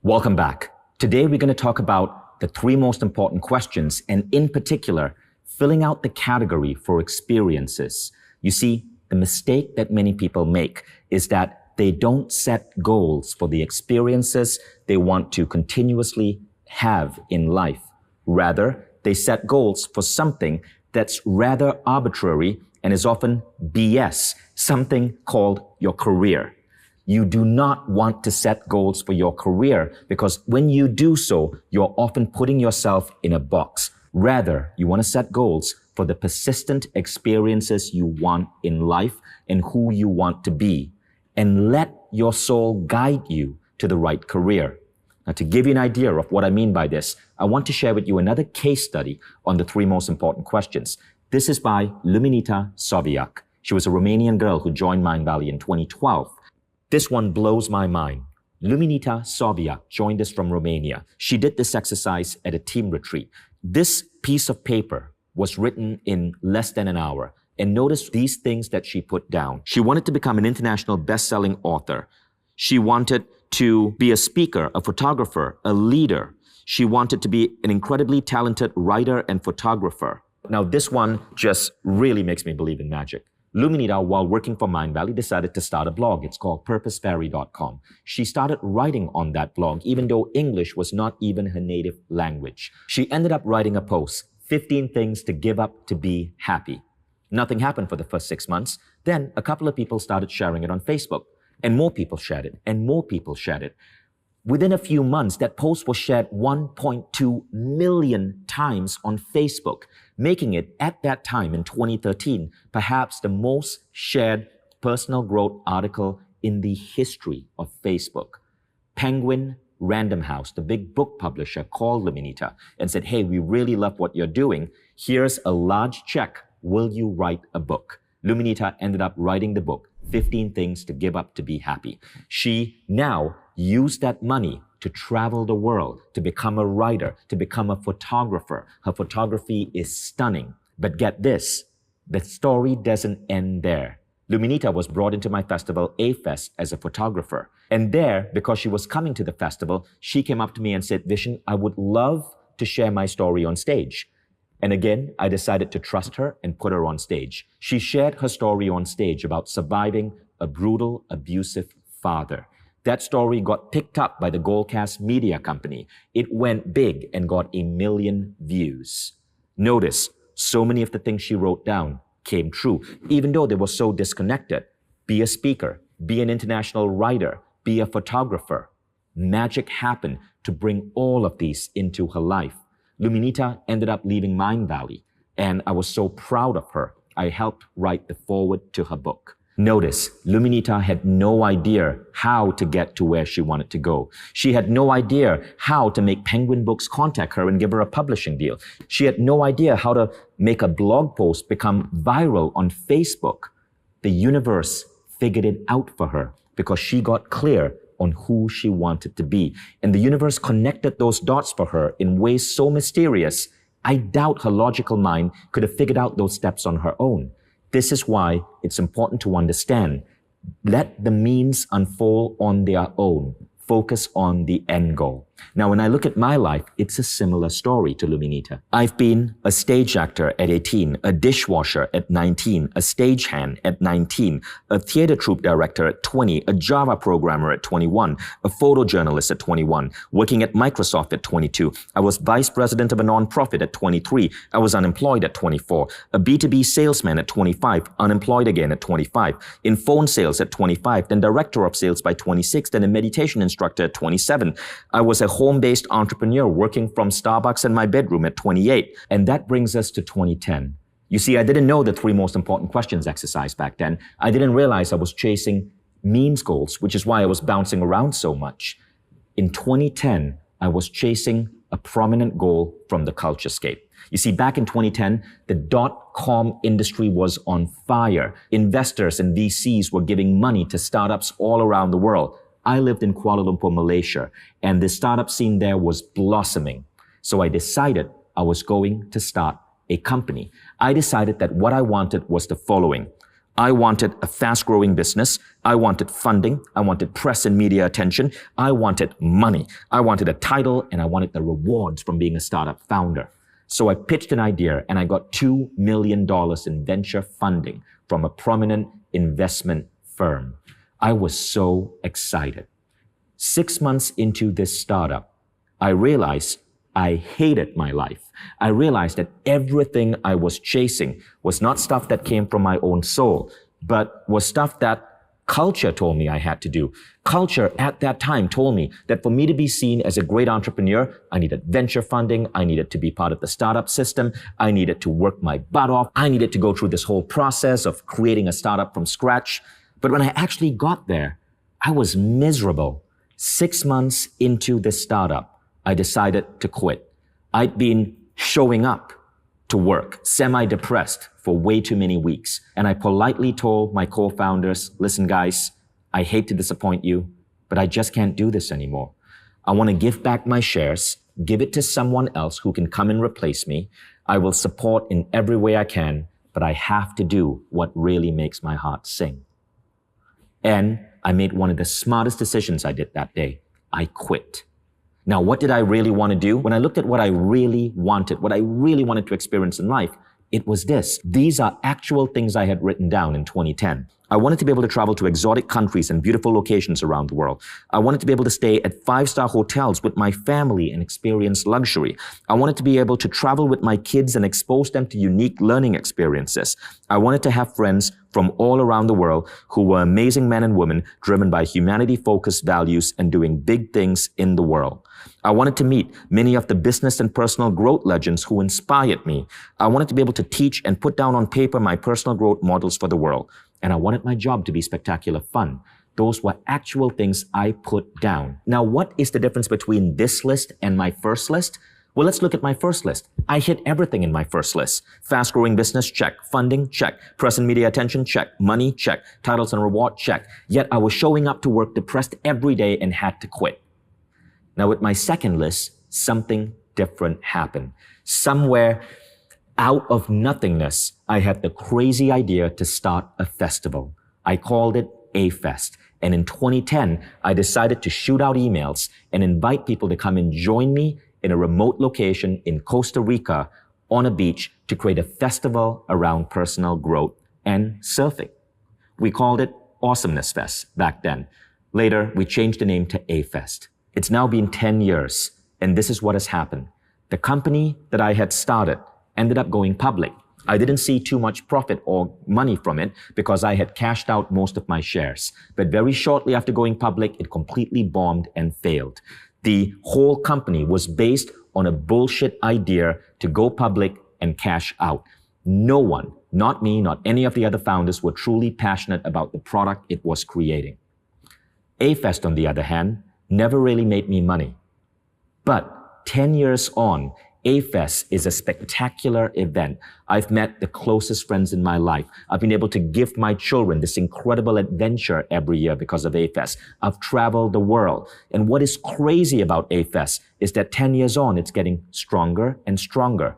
Welcome back. Today we're going to talk about the three most important questions, and in particular, filling out the category for experiences. You see, the mistake that many people make is that they don't set goals for the experiences they want to continuously have in life. Rather, they set goals for something that's rather arbitrary and is often BS, something called your career. You do not want to set goals for your career because when you do so, you're often putting yourself in a box. Rather, you want to set goals for the persistent experiences you want in life and who you want to be, and let your soul guide you to the right career. Now, to give you an idea of what I mean by this, I want to share with you another case study on the three most important questions. This is by Luminița Soviac. She was a Romanian girl who joined Mindvalley in 2012. This one blows my mind. Luminița Soviac joined us from Romania. She did this exercise at a team retreat. This piece of paper was written in less than an hour. And notice these things that she put down. She wanted to become an international best-selling author. She wanted to be a speaker, a photographer, a leader. She wanted to be an incredibly talented writer and photographer. Now, this one just really makes me believe in magic. Luminița, while working for Mindvalley, decided to start a blog. It's called purposefairy.com. She started writing on that blog, even though English was not even her native language. She ended up writing a post, 15 things to give up to be happy. Nothing happened for the first 6 months. Then a couple of people started sharing it on Facebook, and more people shared it, and more people shared it. Within a few months, that post was shared 1.2 million times on Facebook, making it, at that time in 2013, perhaps the most shared personal growth article in the history of Facebook. Penguin Random House, the big book publisher, called Luminița and said, "Hey, we really love what you're doing. Here's a large check. Will you write a book?" Luminița ended up writing the book, 15 Things to Give Up to Be Happy. She now used that money to travel the world, to become a writer, to become a photographer. Her photography is stunning. But get this, the story doesn't end there. Luminița was brought into my festival, A-Fest, as a photographer. And there, because she was coming to the festival, she came up to me and said, "Vishen, I would love to share my story on stage." And again, I decided to trust her and put her on stage. She shared her story on stage about surviving a brutal, abusive father. That story got picked up by the Goldcast Media Company. It went big and got 1 million views. Notice, so many of the things she wrote down came true, even though they were so disconnected. Be a speaker, be an international writer, be a photographer. Magic happened to bring all of these into her life. Luminița ended up leaving Mindvalley, and I was so proud of her. I helped write the foreword to her book. Notice, Luminița had no idea how to get to where she wanted to go. She had no idea how to make Penguin Books contact her and give her a publishing deal. She had no idea how to make a blog post become viral on Facebook. The universe figured it out for her because she got clear on who she wanted to be. And the universe connected those dots for her in ways so mysterious, I doubt her logical mind could have figured out those steps on her own. This is why it's important to understand. Let the means unfold on their own. Focus on the end goal. Now, when I look at my life, it's a similar story to Luminița. I've been a stage actor at 18, a dishwasher at 19, a stagehand at 19, a theater troupe director at 20, a Java programmer at 21, a photojournalist at 21, working at Microsoft at 22. I was vice president of a nonprofit at 23. I was unemployed at 24, a B2B salesman at 25, unemployed again at 25, in phone sales at 25, then director of sales by 26, then a meditation instructor at 27. I was a home-based entrepreneur working from Starbucks in my bedroom at 28. And that brings us to 2010. You see, I didn't know the three most important questions exercise back then. I didn't realize I was chasing means goals, which is why I was bouncing around so much. In 2010, I was chasing a prominent goal from the culturescape. You see, back in 2010, the .com industry was on fire. Investors and VCs were giving money to startups all around the world. I lived in Kuala Lumpur, Malaysia, and the startup scene there was blossoming. So I decided I was going to start a company. I decided that what I wanted was the following. I wanted a fast-growing business. I wanted funding. I wanted press and media attention. I wanted money. I wanted a title, and I wanted the rewards from being a startup founder. So I pitched an idea, and I got $2 million in venture funding from a prominent investment firm. I was so excited. 6 months into this startup, I realized I hated my life. I realized that everything I was chasing was not stuff that came from my own soul, but was stuff that culture told me I had to do. Culture at that time told me that for me to be seen as a great entrepreneur, I needed venture funding. I needed to be part of the startup system. I needed to work my butt off. I needed to go through this whole process of creating a startup from scratch. But when I actually got there, I was miserable. 6 months into this startup, I decided to quit. I'd been showing up to work, semi-depressed for way too many weeks. And I politely told my co-founders, listen guys, I hate to disappoint you, but I just can't do this anymore. I want to give back my shares, give it to someone else who can come and replace me. I will support in every way I can, but I have to do what really makes my heart sing. And I made one of the smartest decisions I did that day. I quit. Now, what did I really want to do? When I looked at what I really wanted to experience in life, it was this. These are actual things I had written down in 2010. I wanted to be able to travel to exotic countries and beautiful locations around the world. I wanted to be able to stay at 5-star hotels with my family and experience luxury. I wanted to be able to travel with my kids and expose them to unique learning experiences. I wanted to have friends from all around the world who were amazing men and women driven by humanity-focused values and doing big things in the world. I wanted to meet many of the business and personal growth legends who inspired me. I wanted to be able to teach and put down on paper my personal growth models for the world. And I wanted my job to be spectacular fun. Those were actual things I put down. Now, what is the difference between this list and my first list? Well, let's look at my first list. I hit everything in my first list. Fast-growing business, check. Funding, check. Press and media attention, check. Money, check. Titles and reward, check. Yet I was showing up to work depressed every day and had to quit. Now, with my second list, something different happened. Somewhere out of nothingness, I had the crazy idea to start a festival. I called it A-Fest. And in 2010, I decided to shoot out emails and invite people to come and join me in a remote location in Costa Rica on a beach to create a festival around personal growth and surfing. We called it Awesomeness Fest back then. Later, we changed the name to A-Fest. It's now been 10 years, and this is what has happened. The company that I had started ended up going public. I didn't see too much profit or money from it because I had cashed out most of my shares. But very shortly after going public, it completely bombed and failed. The whole company was based on a bullshit idea to go public and cash out. No one, not me, not any of the other founders, were truly passionate about the product it was creating. A-Fest, on the other hand, never really made me money. But 10 years on, A-Fest is a spectacular event. I've met the closest friends in my life. I've been able to give my children this incredible adventure every year because of A-Fest. I've traveled the world. And what is crazy about A-Fest is that 10 years on, it's getting stronger and stronger.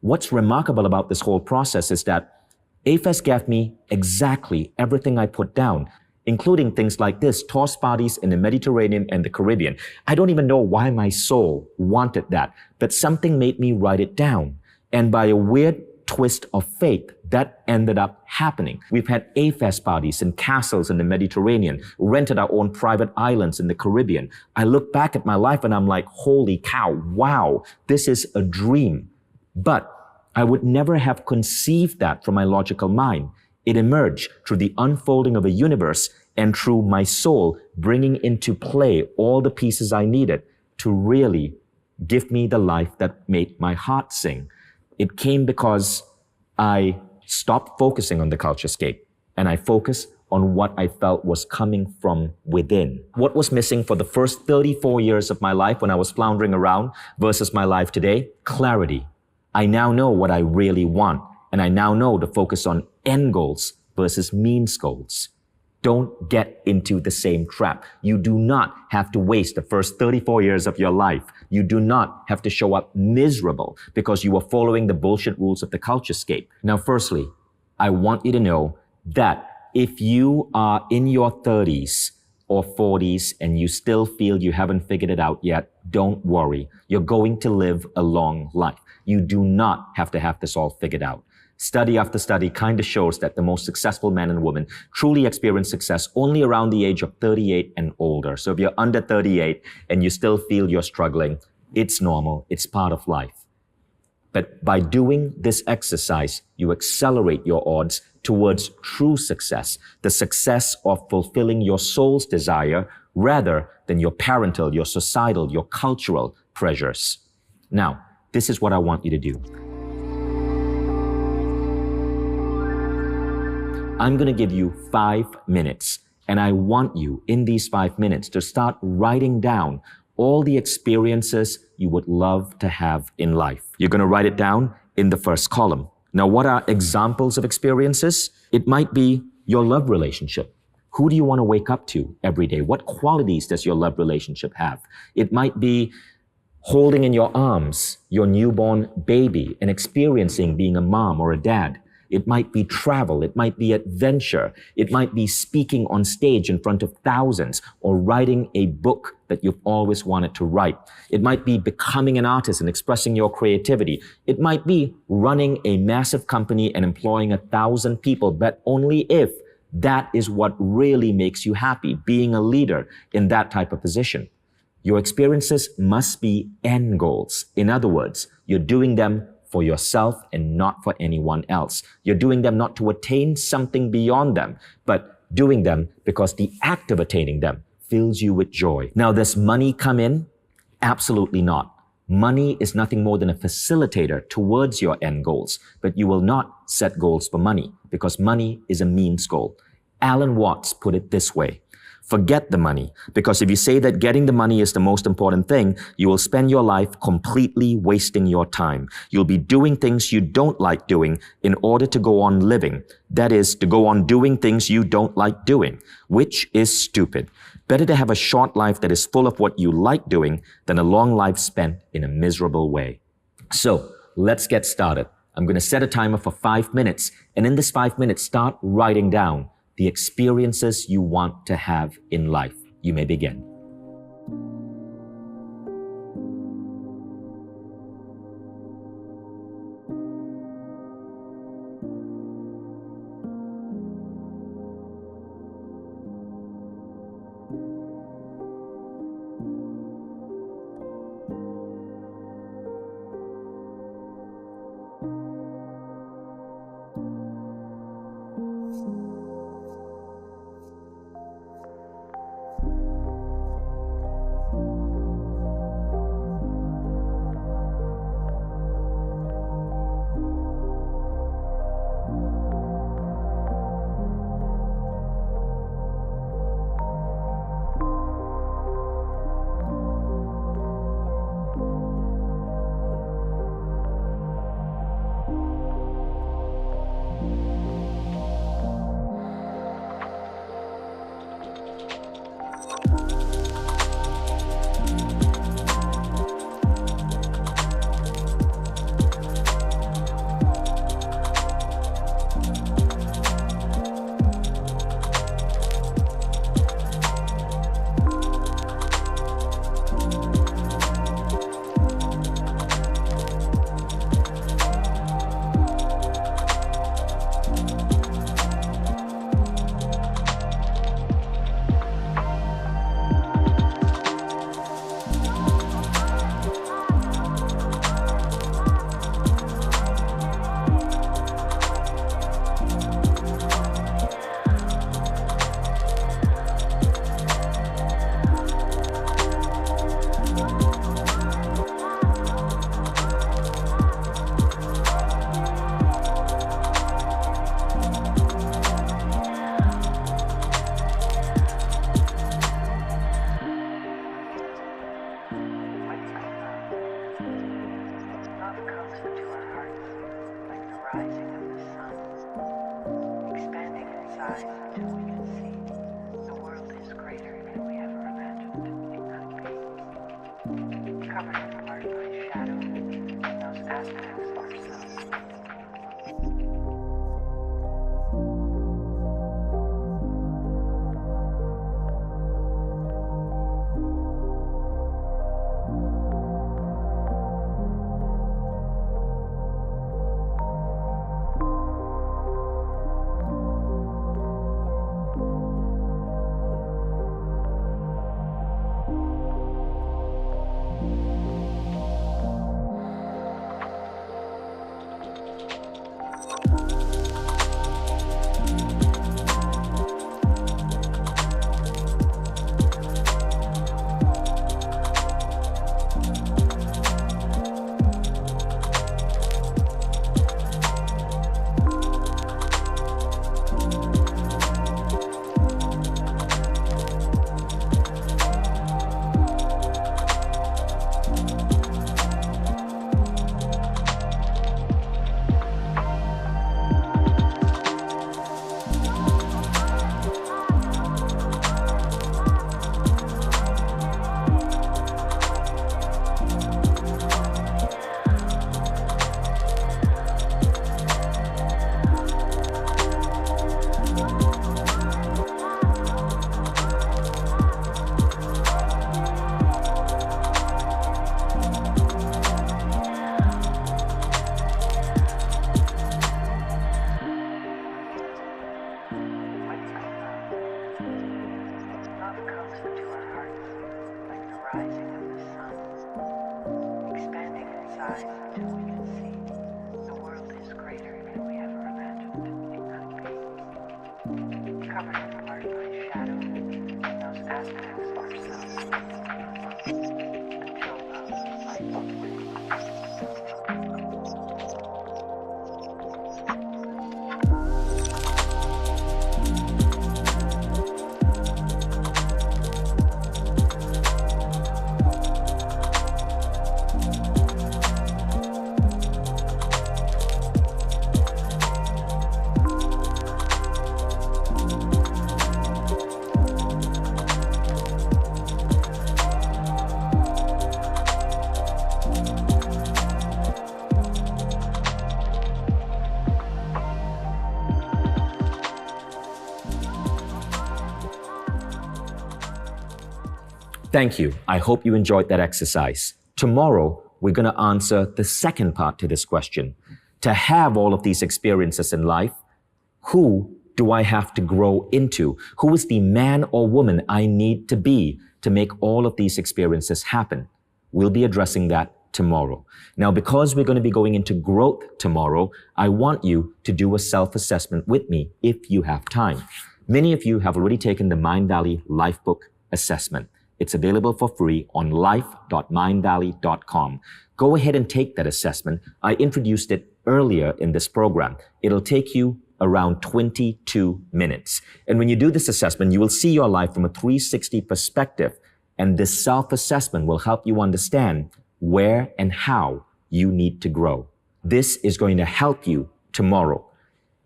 What's remarkable about this whole process is that A-Fest gave me exactly everything I put down, including things like this, toss parties in the Mediterranean and the Caribbean. I don't even know why my soul wanted that, but something made me write it down. And by a weird twist of fate, that ended up happening. We've had A-Fest parties in castles in the Mediterranean, rented our own private islands in the Caribbean. I look back at my life and I'm like, holy cow, wow, this is a dream. But I would never have conceived that from my logical mind. It emerged through the unfolding of a universe and through my soul bringing into play all the pieces I needed to really give me the life that made my heart sing. It came because I stopped focusing on the culturescape and I focused on what I felt was coming from within. What was missing for the first 34 years of my life when I was floundering around versus my life today? Clarity. I now know what I really want. And I now know to focus on end goals versus means goals. Don't get into the same trap. You do not have to waste the first 34 years of your life. You do not have to show up miserable because you are following the bullshit rules of the culturescape. Now, firstly, I want you to know that if you are in your 30s or 40s and you still feel you haven't figured it out yet, don't worry. You're going to live a long life. You do not have to have this all figured out. Study after study kind of shows that the most successful men and women truly experience success only around the age of 38 and older. So if you're under 38 and you still feel you're struggling, it's normal. It's part of life. But by doing this exercise, you accelerate your odds towards true success, the success of fulfilling your soul's desire rather than your parental, your societal, your cultural pressures. Now, this is what I want you to do. I'm going to give you 5 minutes, and I want you in these 5 minutes to start writing down all the experiences you would love to have in life. You're going to write it down in the first column. Now, what are examples of experiences? It might be your love relationship. Who do you want to wake up to every day? What qualities does your love relationship have? It might be holding in your arms your newborn baby and experiencing being a mom or a dad. It might be travel. It might be adventure. It might be speaking on stage in front of thousands or writing a book that you've always wanted to write. It might be becoming an artist and expressing your creativity. It might be running a massive company and employing 1,000 people, but only if that is what really makes you happy, being a leader in that type of position. Your experiences must be end goals. In other words, you're doing them for yourself and not for anyone else. You're doing them not to attain something beyond them, but doing them because the act of attaining them fills you with joy. Now, does money come in? Absolutely not. Money is nothing more than a facilitator towards your end goals, but you will not set goals for money because money is a means goal. Alan Watts put it this way: forget the money, because if you say that getting the money is the most important thing, you will spend your life completely wasting your time. You'll be doing things you don't like doing in order to go on living. That is, to go on doing things you don't like doing, which is stupid. Better to have a short life that is full of what you like doing than a long life spent in a miserable way. So let's get started. I'm going to set a timer for 5 minutes, and in this 5 minutes, start writing down the experiences you want to have in life. You may begin. Until we can see the world is greater than we ever imagined it could be. eyes until we can see the world is greater than we ever imagined it could be. Covered in part by shadow and those aspects of ourselves until the light of day. Thank you. I hope you enjoyed that exercise. Tomorrow, we're going to answer the second part to this question. To have all of these experiences in life, who do I have to grow into? Who is the man or woman I need to be to make all of these experiences happen? We'll be addressing that tomorrow. Now, because we're going to be going into growth tomorrow, I want you to do a self-assessment with me if you have time. Many of you have already taken the Mindvalley Lifebook Assessment. It's available for free on life.mindvalley.com. Go ahead and take that assessment. I introduced it earlier in this program. It'll take you around 22 minutes. And when you do this assessment, you will see your life from a 360 perspective. And this self-assessment will help you understand where and how you need to grow. This is going to help you tomorrow.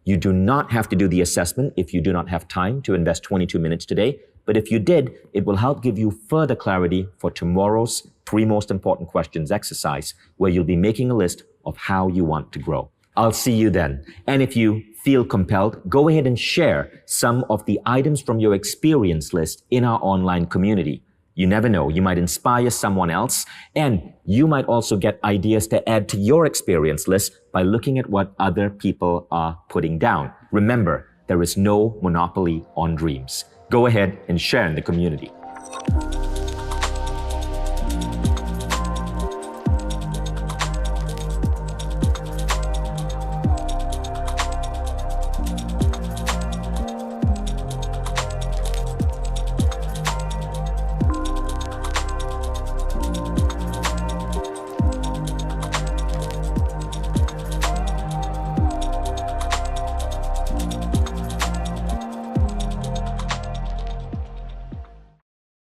You do not have to do the assessment if you do not have time to invest 22 minutes today. But if you did, it will help give you further clarity for tomorrow's 3 most important questions exercise, where you'll be making a list of how you want to grow. I'll see you then. And if you feel compelled, go ahead and share some of the items from your experience list in our online community. You never know, you might inspire someone else, and you might also get ideas to add to your experience list by looking at what other people are putting down. Remember, there is no monopoly on dreams. Go ahead and share in the community.